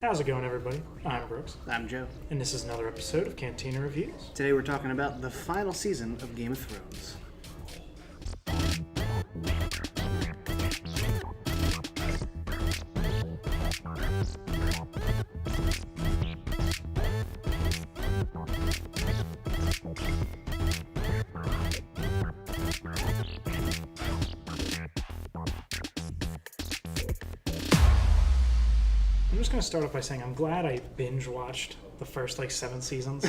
How's it going, everybody? I'm Brooks, I'm Joe. and this is another episode of Cantina Reviews. Today we're talking about the final season of Game of Thrones. I'm just going to start off by saying I'm glad I binge watched the first 7 seasons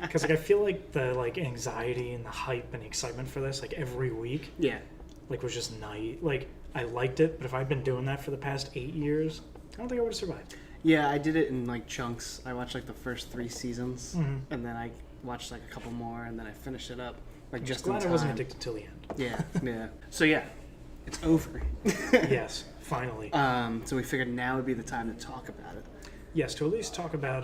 because I feel like the anxiety and the hype and the excitement for this every week Yeah. was just I liked it, but if I'd been doing that for the past 8 years, I don't think I would have survived. Yeah, I did it in chunks. I watched the first 3 seasons, Mm-hmm. and then I watched a couple more, and then I finished it up I'm just glad in time. I wasn't addicted till the end. Yeah. So yeah, it's over. Yes, finally. So we figured now would be the time to talk about it. Yes, to at least talk about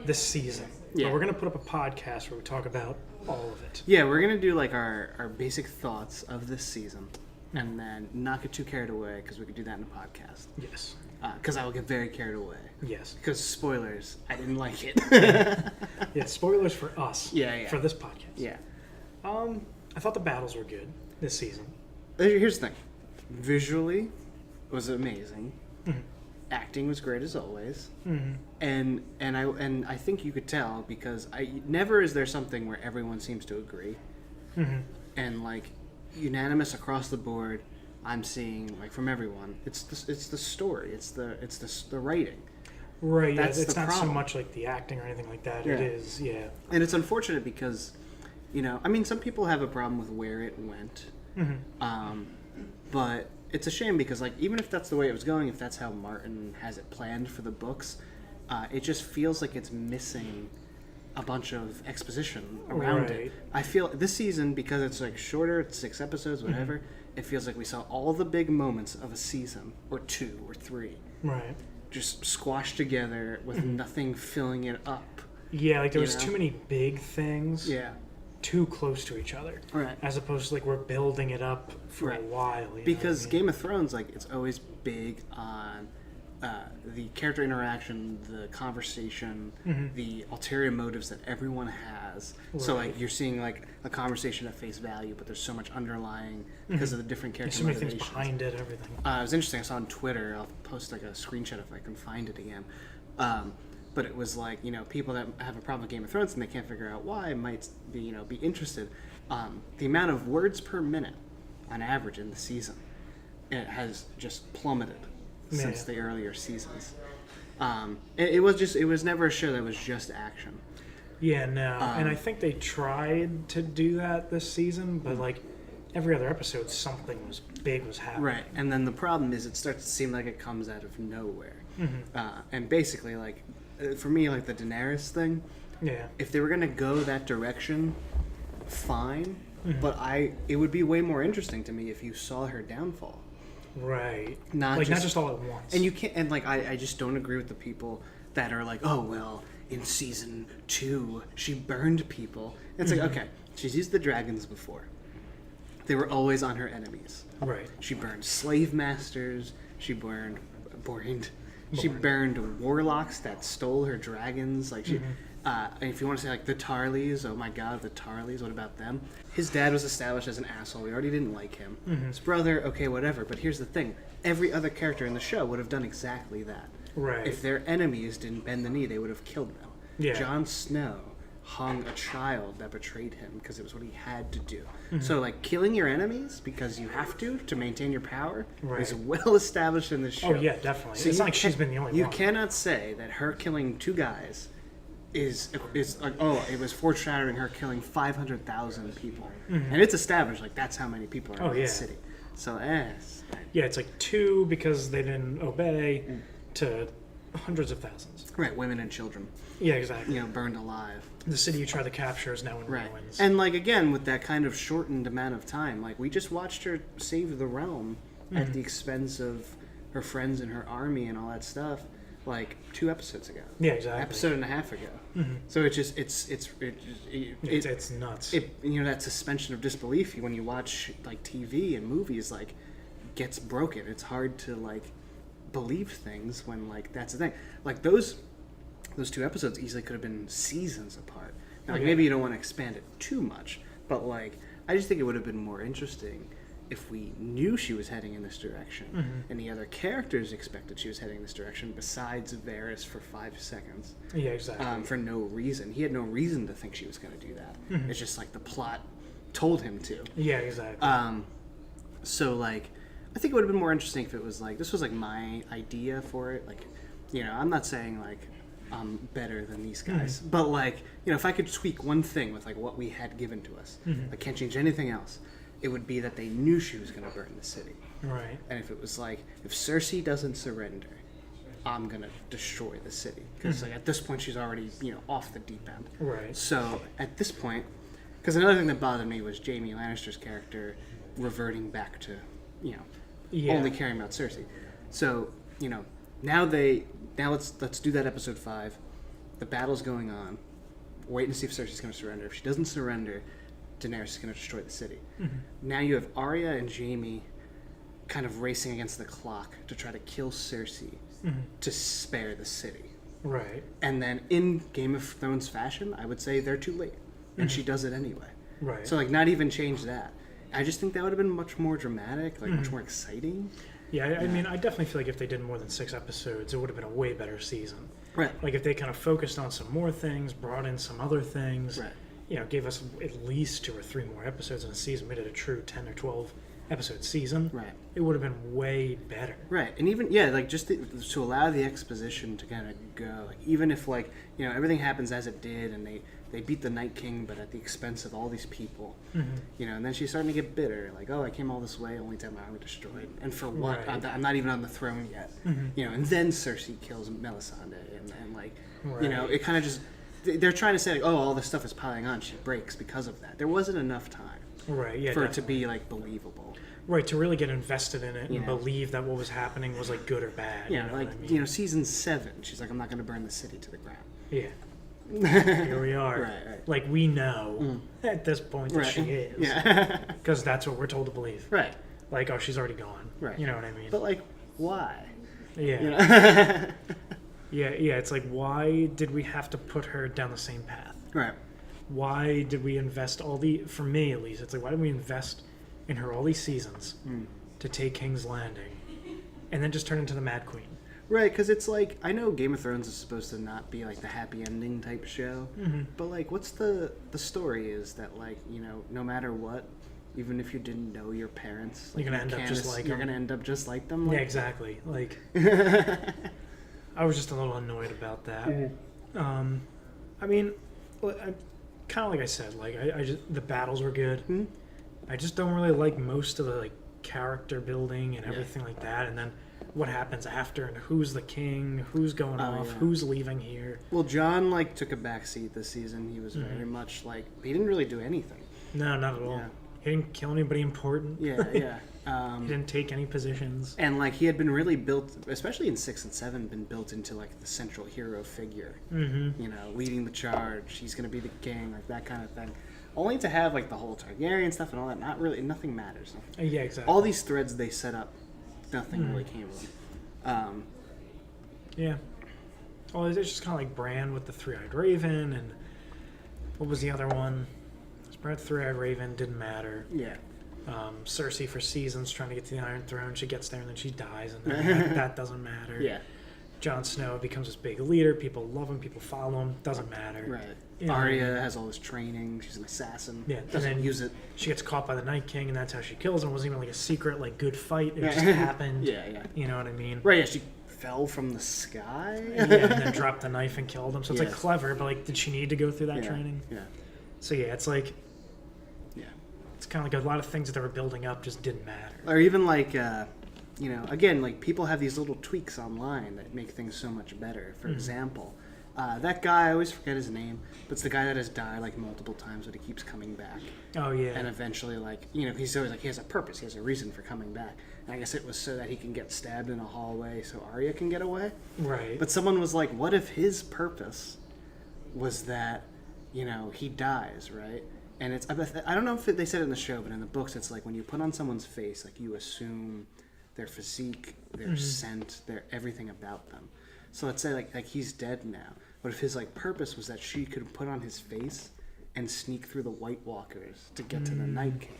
this season. Yeah. But we're going to put up a podcast where we talk about all of it. Yeah, we're gonna do our basic thoughts of this season, and then not get too carried away because we could do that in a podcast. Yes. Because I will get very carried away. Yes. Because spoilers, I didn't like it. Yeah, spoilers for us. Yeah. For this podcast. Yeah. I thought the battles were good this season. Here's the thing. Visually, it was amazing. Mhm. Acting was great as always. Mm-hmm. And I think you could tell because never is there something where everyone seems to agree. Mm-hmm. And unanimous across the board, I'm seeing from everyone. It's the story. It's the writing. Right. Yeah, That's it's the not so problem. much the acting or anything like that. Yeah. It is. Yeah. And it's unfortunate because, some people have a problem with where it went. Mm-hmm. But it's a shame because even if that's the way it was going, if that's how Martin has it planned for the books, it just feels like it's missing a bunch of exposition around Right. it. I feel this season, because it's shorter, it's 6 episodes, whatever, it feels like we saw all the big moments of a season, or 2 or 3, Right. just squashed together with nothing filling it up. Yeah, there was know? too many big things Yeah. too close to each other. Right. As opposed to we're building it up for Right. a while. You know Because what I mean? Game of Thrones, it's always big on the character interaction, the conversation, the ulterior motives that everyone has. So Right. you're seeing a conversation at face value, but there's so much underlying because of the different There's character so many things motivations. behind it, everything. It was interesting. I saw on Twitter. I'll post a screenshot if I can find it again. But it was people that have a problem with Game of Thrones and they can't figure out why might be interested. The amount of words per minute on average in the season, it has just plummeted since the earlier seasons. It was never a show that was just action. Yeah, no. And I think they tried to do that this season, but every other episode, something big was happening. Right, and then the problem is it starts to seem like it comes out of nowhere. And basically, for me, the Daenerys thing, Yeah. if they were going to go that direction, fine. But it would be way more interesting to me if you saw her downfall. Right. Not not just- just all at once. And you can't, and I just don't agree with the people that are oh, well, in season 2, she burned people. And it's okay, she's used the dragons before. They were always on her enemies. Right. She burned slave masters. She burned warlocks that stole her dragons. And if you want to say the Tarleys, oh my God, the Tarleys. What about them? His dad was established as an asshole. We already didn't like him. His brother, okay, whatever. But here's the thing: every other character in the show would have done exactly that. Right. If their enemies didn't bend the knee, they would have killed them. Yeah. Jon Snow hung a child that betrayed him because it was what he had to do. So killing your enemies because you have to maintain your power is well established in this show. Oh, yeah, definitely. So It's you not like she's been the only You one. cannot say that her killing 2 guys is it was foreshadowing her killing 500,000 people. And it's established that's how many people are in the city. So Yeah, it's 2 because they didn't obey to hundreds of thousands. right, women and children, Yeah, exactly. burned alive. The city you try to capture is now in Right. ruins. And again, with that kind of shortened amount of time, we just watched her save the realm at the expense of her friends and her army and all that stuff, 2 episodes ago. Yeah, exactly. Episode and a half ago. So it's nuts. That suspension of disbelief when you watch TV and movies gets broken. It's hard to believe things when like that's the thing. Like those 2 episodes easily could have been seasons apart. Now, like, maybe you don't want to expand it too much, but like I just think it would have been more interesting if we knew she was heading in this direction, and the other characters expected she was heading in this direction, besides Varys for 5 seconds. Yeah, exactly. For no reason. He had no reason to think she was going to do that. It's just like the plot told him to. Yeah, exactly. So like, I think it would have been more interesting if it was like, this was like my idea for it. Like, you know, I'm not saying like I'm better than these guys, but like, you know, if I could tweak one thing with like what we had given to us, I can't change anything else. It would be that they knew she was going to burn the city. Right. And if it was like, if Cersei doesn't surrender, I'm going to destroy the city. Because like, at this point, she's already, you know, off the deep end. Right. So at this point, because another thing that bothered me was Jaime Lannister's character reverting back to, you know, only caring about Cersei. So, you know, now let's do that episode 5. The battle's going on. Wait and see if Cersei's going to surrender. If she doesn't surrender, Daenerys is going to destroy the city. Now you have Arya and Jaime kind of racing against the clock to try to kill Cersei to spare the city. Right. And then in Game of Thrones fashion, I would say they're too late. And she does it anyway. Right. So like not even change that. I just think that would have been much more dramatic, like much more exciting. Yeah, I mean, I definitely feel like if they did more than 6 episodes, it would have been a way better season. Right. Like if they kind of focused on some more things, brought in some other things, Right. you know, gave us at least 2 or 3 more episodes in a season, made it a true 10 or 12 episode season, Right. it would have been way better. Right, and even like just to allow the exposition to kind of go, like even if like you know everything happens as it did, and they beat the Night King, but at the expense of all these people, you know, and then she's starting to get bitter, like oh I came all this way only to have my army destroyed, and for what? Right. I'm not even on the throne yet, you know, and then Cersei kills Melisandre, and like you know it kind of just they're trying to say like, oh all this stuff is piling on, she breaks because of that. There wasn't enough time. Right, yeah, for it to be like believable. Right, to really get invested in it and Yeah. believe that what was happening was like good or bad. Yeah, you know like what I mean? you know, season 7, she's like, I'm not going to burn the city to the ground. Yeah. Here we are. Right. Like we know at this point that she is. Yeah. Because that's what we're told to believe. Right. Like, oh, she's already gone. Right. You know what I mean? But like, why? Yeah. You know? Yeah. It's like, why did we have to put her down the same path? Right. Why did we invest for me at least, it's like, why did we invest in her all these seasons to take King's Landing and then just turn into the Mad Queen? Right, because it's like, I know Game of Thrones is supposed to not be like the happy ending type show, but like, what's the story is that like, you know, no matter what, even if you didn't know your parents, like, You're gonna end up just like you're them. gonna end up just like them. Like, Yeah, exactly. Like, I was just a little annoyed about that. I mean, kind of like I said, like I just the battles were good. I just don't really like most of the like character building and everything like that, and then what happens after and who's the king, who's going off, who's leaving here. Well, John like took a back seat this season. He was very much like he didn't really do anything. No, not at all. Yeah. He didn't kill anybody important. Yeah. He didn't take any positions. And like he had been really built, especially in 6 and 7, been built into like the central hero figure. You know, leading the charge. He's gonna be the king, like that kind of thing. Only to have like the whole Targaryen stuff and all that. Not really. Nothing matters. Yeah, exactly. All these threads they set up, nothing really came of them. Yeah. Well, it's just kind of like Bran with the three-eyed raven, and what was the other one? Bran, three-eyed raven, didn't matter. Yeah. Cersei for seasons trying to get to the Iron Throne. She gets there and then she dies, and then that doesn't matter. Yeah. Jon Snow becomes this big leader. People love him. People follow him. Doesn't matter. Right. You know, Arya has all this training. She's an assassin. Yeah, and Doesn't then use it. She gets caught by the Night King, and that's how she kills him. It wasn't even like a secret, like good fight. It just happened. Yeah. You know what I mean? Right. Yeah. She fell from the sky. Yeah, and then dropped the knife and killed him. So it's like Yeah. clever, but like, did she need to go through that training? Yeah. So yeah, it's like, Yeah. it's kind of like a lot of things that they were building up just didn't matter. Or even like, you know, again, like people have these little tweaks online that make things so much better. For example, that guy, I always forget his name, but it's the guy that has died like multiple times, but he keeps coming back. Oh yeah. And eventually, like, you know, he's always like, he has a purpose, he has a reason for coming back. And I guess it was so that he can get stabbed in a hallway so Arya can get away. Right. But someone was like, what if his purpose was that, you know, he dies, right? And it's, I don't know if they said it in the show, but in the books, it's like when you put on someone's face, like you assume their physique, their scent, their everything about them. So let's say like he's dead now. But if his like purpose was that she could put on his face and sneak through the White Walkers to get to the Night King.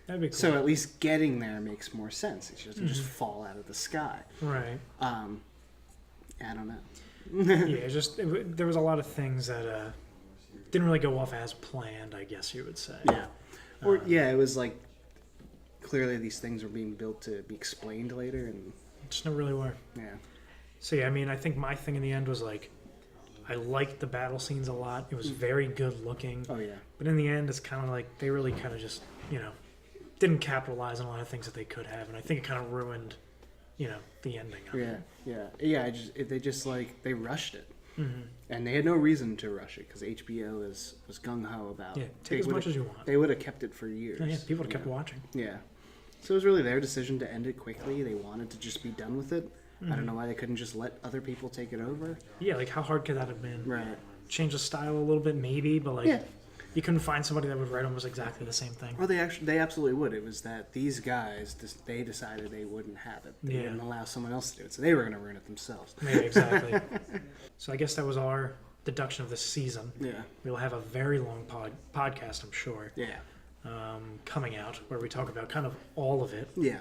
That'd be cool. So at least getting there makes more sense. She doesn't just fall out of the sky. Right. I don't know. Yeah, there was a lot of things that didn't really go off as planned, I guess you would say. Yeah. Or it was like clearly these things were being built to be explained later, and Just never really were. yeah. So yeah, I mean, I think my thing in the end was like, I liked the battle scenes a lot. It was very good looking. Oh yeah. But in the end, it's kind of like they really kind of just, didn't capitalize on a lot of things that they could have, and I think it kind of ruined, the ending of it. Yeah. They rushed it, and they had no reason to rush it because HBO was gung ho about. Yeah, take as much as you want. They would have kept it for years. Oh, yeah, people would have kept watching. Yeah, so it was really their decision to end it quickly. They wanted to just be done with it. I don't know why they couldn't just let other people take it over. Yeah, like how hard could that have been? Right. Change the style a little bit, maybe, but like. Yeah. You couldn't find somebody that would write almost exactly the same thing. Well, they absolutely would. It was that these guys, they decided they wouldn't have it. They wouldn't allow someone else to do it, so they were going to ruin it themselves. Yeah, exactly. So I guess that was our deduction of this season. Yeah. We'll have a very long podcast, I'm sure, Yeah. coming out where we talk about kind of all of it, Yeah.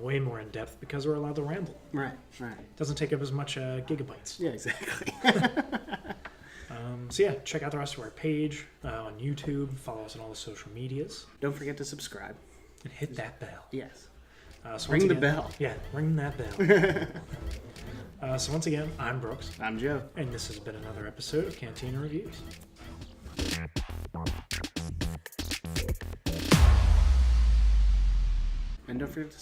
way more in depth because we're allowed to ramble. Right. Doesn't take up as much gigabytes. Yeah, exactly. So yeah, check out the rest of our page on YouTube. Follow us on all the social medias. Don't forget to subscribe. And hit that bell. Yes. So Ring once the again- bell. Yeah, ring that bell. So once again, I'm Brooks. I'm Joe. And this has been another episode of Cantina Reviews. And don't forget to